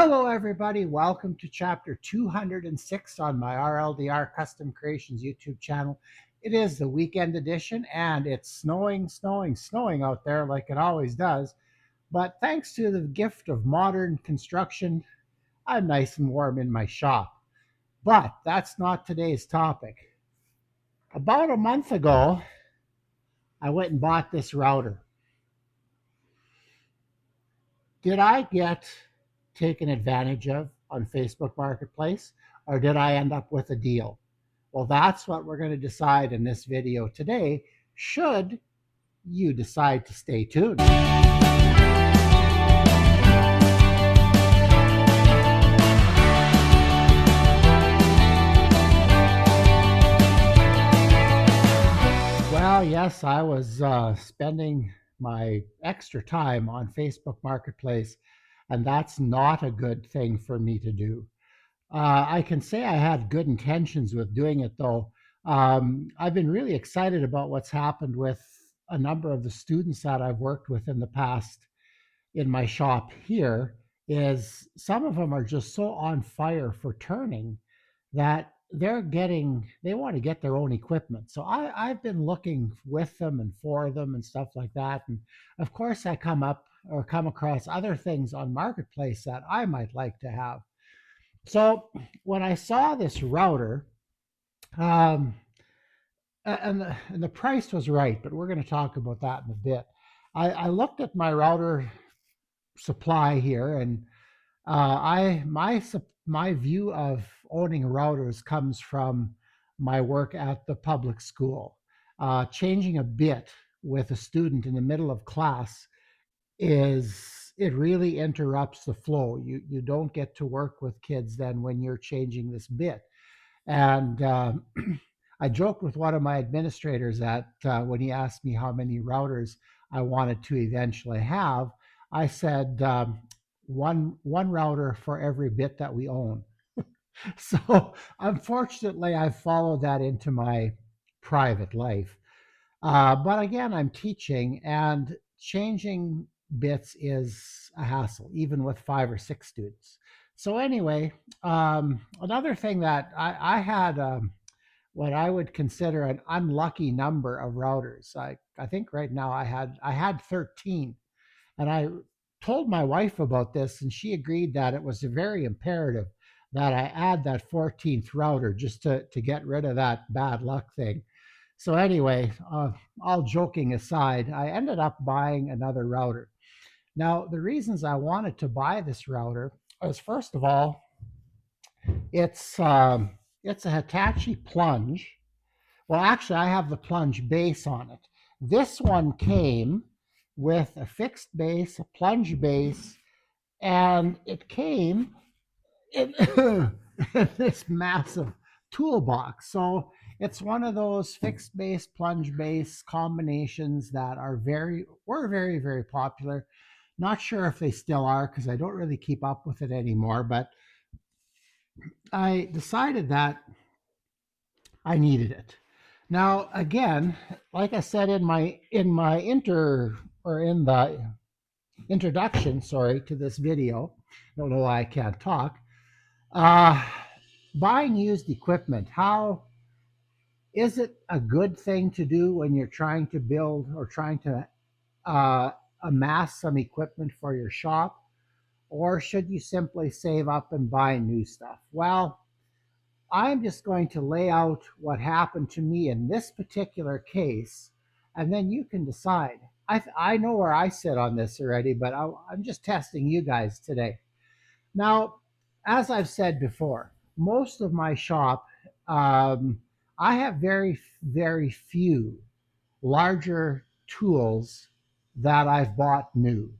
Hello, everybody. Welcome to chapter 206 on my RLDR Custom Creations YouTube channel. It is the weekend edition, and it's snowing out there like it always does. But thanks to the gift of modern construction, I'm nice and warm in my shop. But that's not today's topic. About a month ago, I went and bought this router. Did I get taken advantage of on Facebook Marketplace, or did I end up with a deal? Well, that's what we're going to decide in this video today, should you decide to stay tuned. Well, yes, I was spending my extra time on Facebook Marketplace, and that's not a good thing for me to do. I can say I had good intentions with doing it, though. I've been really excited about what's happened with a number of the students that I've worked with in the past in my shop here. Is some of them are just so on fire for turning that they want to get their own equipment. So I've been looking with them and for them and stuff like that. And of course, I come across other things on Marketplace that I might like to have. So when I saw this router, um, and the price was right, but we're going to talk about that in a bit. I looked at my router supply here, and my view of owning routers comes from my work at the public school. Changing a bit with a student in the middle of class is it really interrupts the flow. You don't get to work with kids then when you're changing this bit. And I joked with one of my administrators that when he asked me how many routers I wanted to eventually have, I said one router for every bit that we own. So unfortunately, I followed that into my private life. But again, I'm teaching, and changing bits is a hassle, even with 5 or 6 students. So anyway, another thing that I had what I would consider an unlucky number of routers. I think right now I had 13, and I told my wife about this, and she agreed that it was very imperative that I add that 14th router just to get rid of that bad luck thing. So anyway, all joking aside, I ended up buying another router. Now, the reasons I wanted to buy this router was, first of all, it's a Hitachi Plunge. Well, actually, I have the Plunge base on it. This one came with a fixed base, a plunge base, and it came in, in this massive toolbox. So it's one of those fixed base, plunge base combinations that were very, very popular. Not sure if they still are because I don't really keep up with it anymore, but I decided that I needed it. Now, again, like I said in my in the introduction, sorry, to this video, I don't know why I can't talk. Uh, Buying used equipment, how is it a good thing to do when you're trying to build or trying to uh, amass some equipment for your shop, or should you simply save up and buy new stuff? Well, I'm just going to lay out what happened to me in this particular case, and then you can decide. I know where I sit on this already, but I'm just testing you guys today. Now, as I've said before, most of my shop, um, I have very, very few larger tools that I've bought new.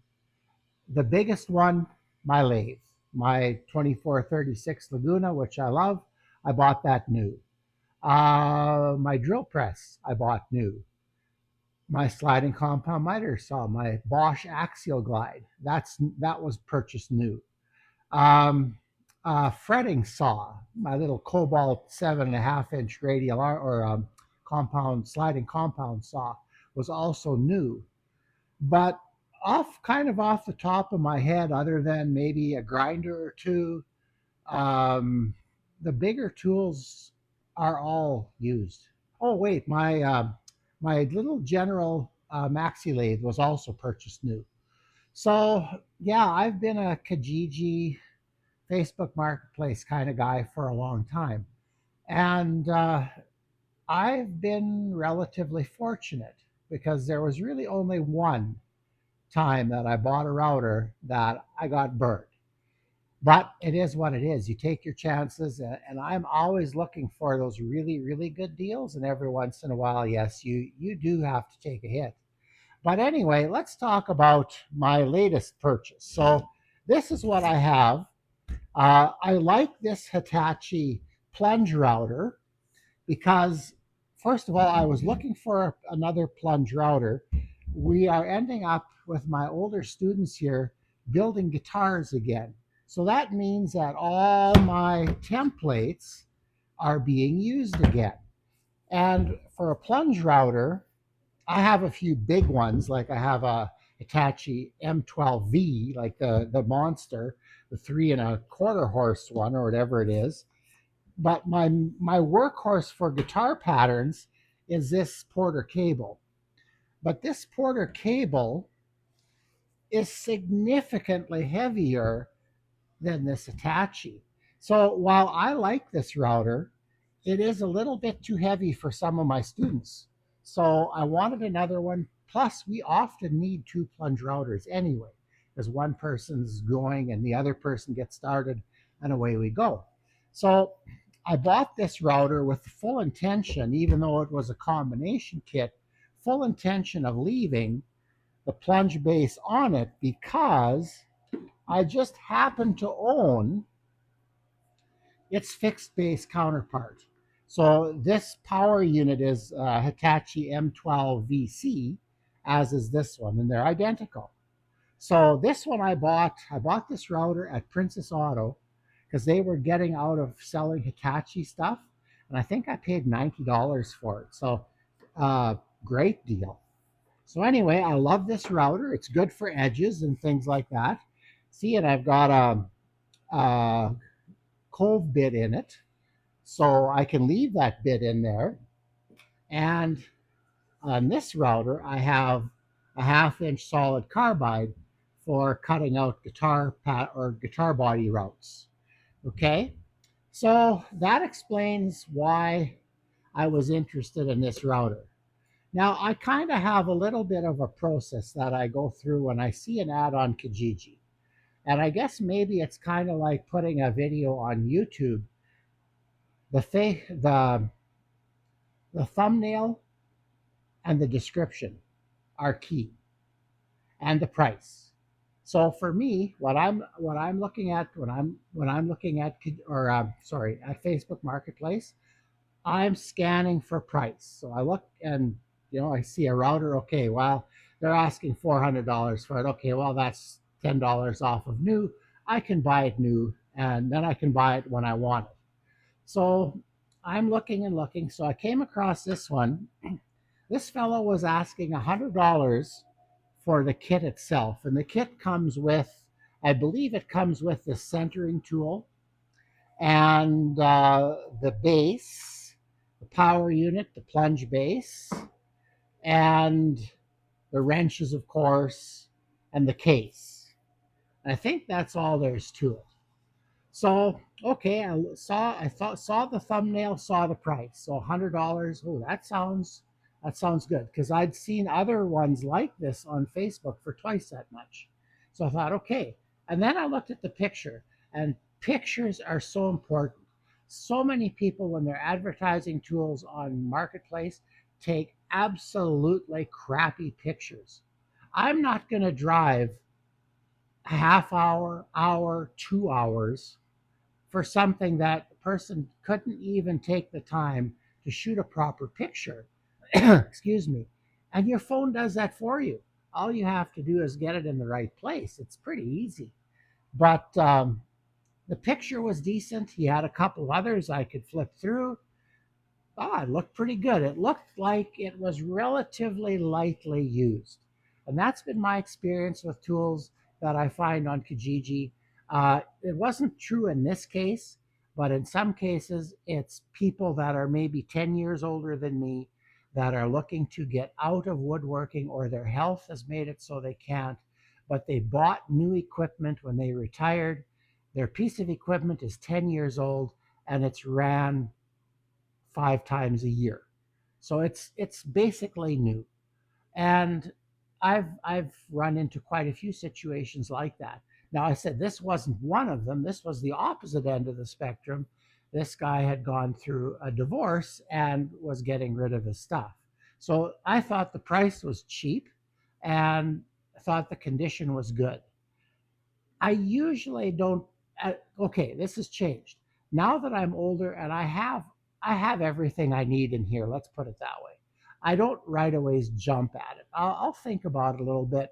The biggest one, my lathe, my 2436 Laguna, which I love, I bought that new. My drill press, I bought new. My sliding compound miter saw, my Bosch Axial Glide, that was purchased new. Fretting saw, my little Cobalt 7.5 inch radial or compound sliding compound saw was also new. But kind of off the top of my head, other than maybe a grinder or two, um, the bigger tools are all used. Oh wait, my little General Maxi lathe was also purchased new. So yeah, I've been a Kijiji Facebook Marketplace kind of guy for a long time, and I've been relatively fortunate because there was really only one time that I bought a router that I got burned. But it is what it is. You take your chances, and I'm always looking for those really, really good deals. And every once in a while, yes, you do have to take a hit. But anyway, let's talk about my latest purchase. So this is what I have. I like this Hitachi plunge router because, first of all, I was looking for another plunge router. We are ending up with my older students here building guitars again. So that means that all my templates are being used again. And for a plunge router, I have a few big ones, like I have a Hitachi M12V, like the monster, the 3.25 horse one or whatever it is. But my workhorse for guitar patterns is this Porter cable. But this Porter cable is significantly heavier than this Hitachi. So while I like this router, it is a little bit too heavy for some of my students. So I wanted another one. Plus, we often need two plunge routers anyway, because one person's going and the other person gets started, and away we go. So I bought this router with the full intention, even though it was a combination kit, full intention of leaving the plunge base on it because I just happen to own its fixed base counterpart. So this power unit is Hitachi M12 VC, as is this one, and they're identical. So this one I bought this router at Princess Auto because they were getting out of selling Hitachi stuff, and I think I paid $90 for it. So great deal. So anyway, I love this router. It's good for edges and things like that. See, and I've got a Cove bit in it, so I can leave that bit in there. And on this router, I have a 1/2 inch solid carbide for cutting out guitar body routes. Okay, so that explains why I was interested in this router. Now, I kind of have a little bit of a process that I go through when I see an ad on Kijiji. And I guess maybe it's kind of like putting a video on YouTube. The the thumbnail and the description are key, and the price. So for me, what I'm looking at when I'm looking at or sorry at Facebook Marketplace, I'm scanning for price. So I look and I see a router. Okay, well they're asking $400 for it. Okay, well that's $10 off of new. I can buy it new, and then I can buy it when I want it. So I'm looking and looking. So I came across this one. This fellow was asking $100 for the kit itself. And the kit comes with, I believe it comes with the centering tool and the base, the power unit, the plunge base, and the wrenches, of course, and the case. And I think that's all there's to it. So okay, saw the thumbnail, saw the price. So $100. Oh, that sounds good because I'd seen other ones like this on Facebook for twice that much. So I thought, okay. And then I looked at the picture, and pictures are so important. So many people, when they're advertising tools on Marketplace, take absolutely crappy pictures. I'm not going to drive a half hour, 2 hours for something that the person couldn't even take the time to shoot a proper picture. Excuse me. And your phone does that for you. All you have to do is get it in the right place. It's pretty easy. But the picture was decent. He had a couple others I could flip through. Oh, it looked pretty good. It looked like it was relatively lightly used. And that's been my experience with tools that I find on Kijiji. It wasn't true in this case, but in some cases, it's people that are maybe 10 years older than me that are looking to get out of woodworking, or their health has made it so they can't, but they bought new equipment when they retired. Their piece of equipment is 10 years old and it's ran 5 times a year. So it's basically new. And I've run into quite a few situations like that. Now I said this wasn't one of them. This was the opposite end of the spectrum. This guy had gone through a divorce and was getting rid of his stuff. So I thought the price was cheap and thought the condition was good. I usually don't. Okay, this has changed now that I'm older and I have everything I need in here. Let's put it that way. I don't right away jump at it. I'll think about it a little bit.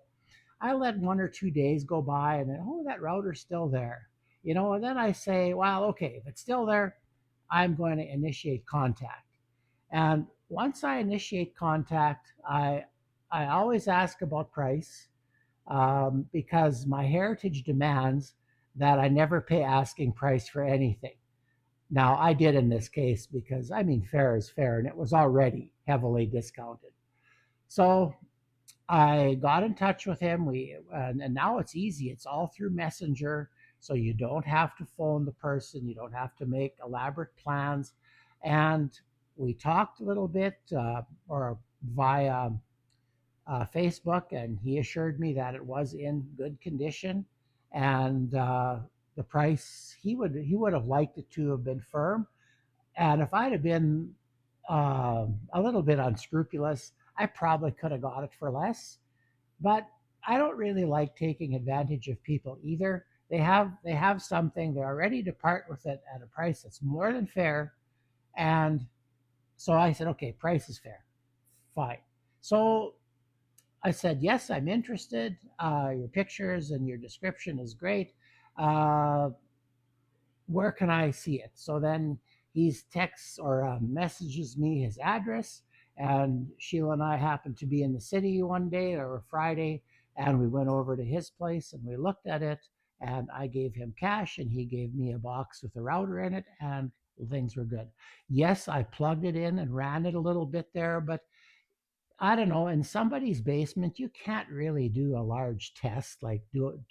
I let 1 or 2 days go by and then, oh, that router's still there. And then I say, well, okay, if it's still there, I'm going to initiate contact. And once I initiate contact, I always ask about price, because my heritage demands that I never pay asking price for anything. Now, I did in this case because, I mean, fair is fair, and it was already heavily discounted. So I got in touch with him. And now it's easy. It's all through Messenger, so you don't have to phone the person. You don't have to make elaborate plans. And we talked a little bit, or via Facebook, and he assured me that it was in good condition, and the price he would have liked it to have been firm. And if I'd have been a little bit unscrupulous, I probably could have got it for less. But I don't really like taking advantage of people either. They have something, they're ready to part with it at a price that's more than fair, and so I said, okay, price is fair, fine. So I said, yes, I'm interested. Your pictures and your description is great. Uh, where can I see it? So then he texts or messages me his address. And Sheila and I happened to be in the city one day or a Friday, and we went over to his place and we looked at it. And I gave him cash, and he gave me a box with a router in it, and things were good. Yes, I plugged it in and ran it a little bit there, but I don't know. In somebody's basement, you can't really do a large test. Like,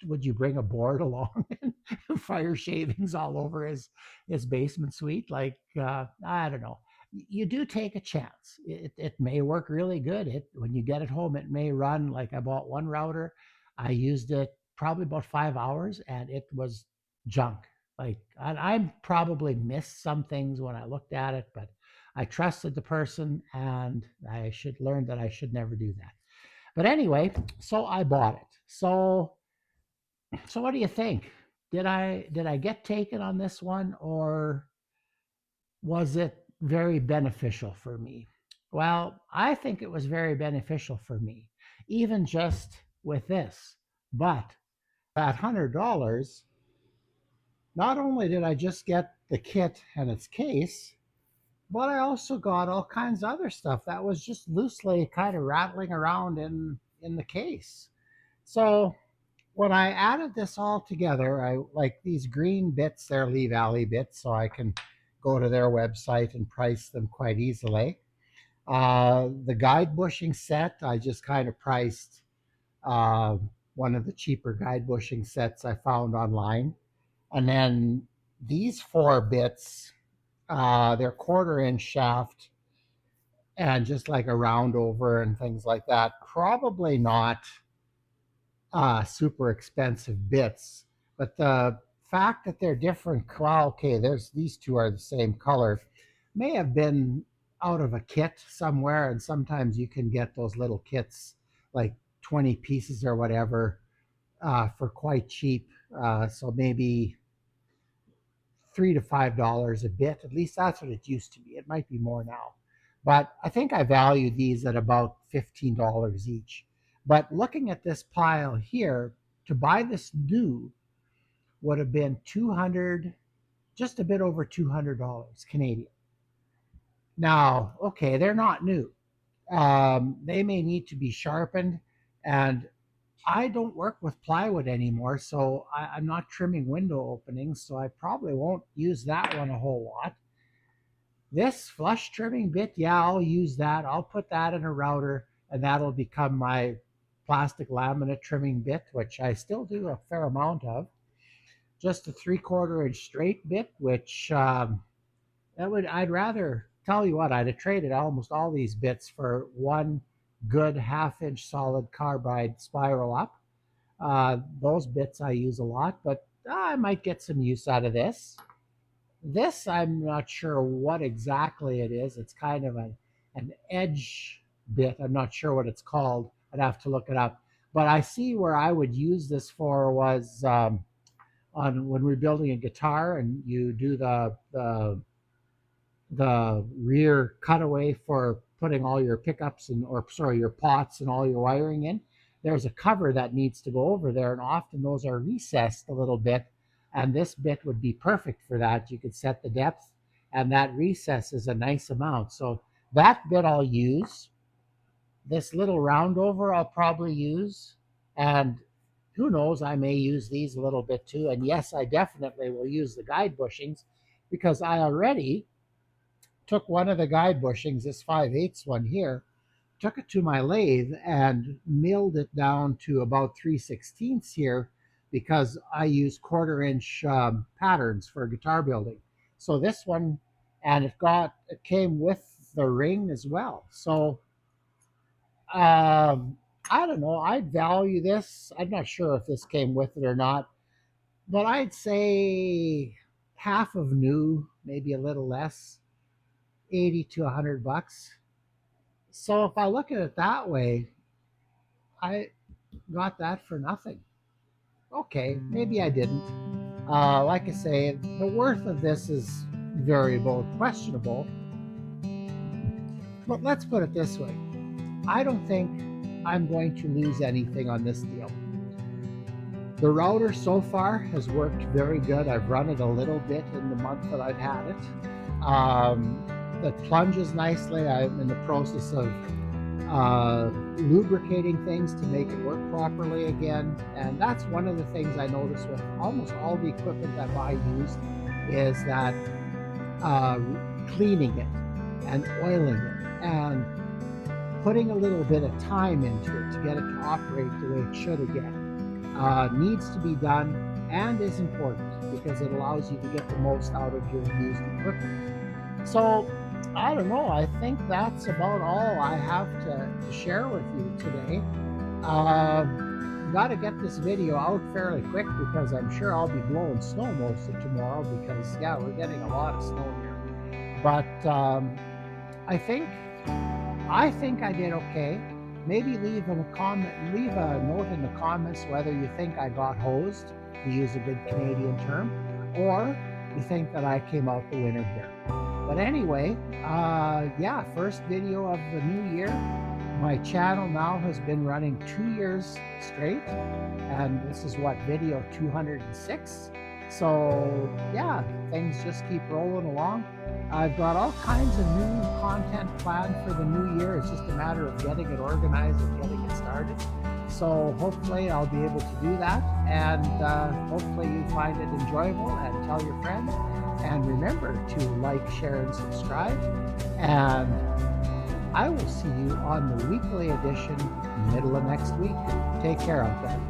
would you bring a board along and fire shavings all over his basement suite? Like, I don't know. You do take a chance. It may work really good. When you get it home, it may run. Like, I bought one router. I used it probably about 5 hours, and it was junk. Like, I probably missed some things when I looked at it, but I trusted the person, and I should learn that I should never do that. But anyway, so I bought it. So what do you think? Did I get taken on this one, or was it very beneficial for me? Well, I think it was very beneficial for me, even just with this. But at $100, not only did I just get the kit and its case, but I also got all kinds of other stuff that was just loosely kind of rattling around in the case. So when I added this all together, I like these green bits, they're Lee Valley bits, so I can go to their website and price them quite easily. The guide bushing set, I just kind of priced uh, one of the cheaper guide bushing sets I found online. And then these four bits, they're quarter-inch shaft and just like a round over and things like that. Probably not super expensive bits, but the fact that they're different, well, okay, there's these two are the same color, may have been out of a kit somewhere, and sometimes you can get those little kits, like 20 pieces or whatever, for quite cheap. So maybe $3 to $5 a bit. At least that's what it used to be. It might be more now. But I think I value these at about $15 each. But looking at this pile here, to buy this new would have been 200, just a bit over $200 Canadian. Now, okay, they're not new. They may need to be sharpened, And I don't work with plywood anymore, so I'm not trimming window openings, so I probably won't use that one a whole lot. This flush trimming bit, yeah, I'll use that. I'll put that in a router, and that'll become my plastic laminate trimming bit, which I still do a fair amount of. Just a 3/4 inch straight bit, which I'd rather tell you what, I'd have traded almost all these bits for one good 1/2 inch solid carbide spiral up. Those bits I use a lot, but I might get some use out of this. This, I'm not sure what exactly it is. It's kind of an edge bit. I'm not sure what it's called. I'd have to look it up. But I see where I would use this for was on when we're building a guitar and you do the rear cutaway for putting all your pickups and or sorry your pots and all your wiring in. There's a cover that needs to go over there, and often those are recessed a little bit, and this bit would be perfect for that. You could set the depth, and that recess is a nice amount. So that bit I'll use. This little round over I'll probably use, and who knows, I may use these a little bit too. And yes, I definitely will use the guide bushings because I already took one of the guide bushings, this 5/8 one here, took it to my lathe and milled it down to about 3/16 here because I use 1/4 inch patterns for guitar building. So this one, and it came with the ring as well. So I don't know. I'd value this. I'm not sure if this came with it or not, but I'd say half of new, maybe a little less, 80 to $100. So if I look at it that way, I got that for nothing. Okay, maybe I didn't. Like I say, the worth of this is variable, questionable. But let's put it this way. I don't think I'm going to lose anything on this deal. The router so far has worked very good. I've run it a little bit in the month that I've had it. It plunges nicely. I'm in the process of lubricating things to make it work properly again. And that's one of the things I notice with almost all the equipment that I use is that cleaning it and oiling it and putting a little bit of time into it to get it to operate the way it should again needs to be done and is important because it allows you to get the most out of your used equipment. So I don't know. I think that's about all I have to share with you today. Got to get this video out fairly quick because I'm sure I'll be blowing snow most of tomorrow because, yeah, we're getting a lot of snow here. But I think I did okay. Maybe leave a note in the comments whether you think I got hosed, to use a good Canadian term, or you think that I came out the winner here. But anyway, yeah, first video of the new year. My channel now has been running 2 years straight, and this is what, video 206. So yeah, things just keep rolling along. I've got all kinds of new content planned for the new year. It's just a matter of getting it organized and getting it started. So hopefully I'll be able to do that, and hopefully you find it enjoyable and tell your friends. And remember to like, share, and subscribe. And I will see you on the weekly edition middle of next week. Take care out there.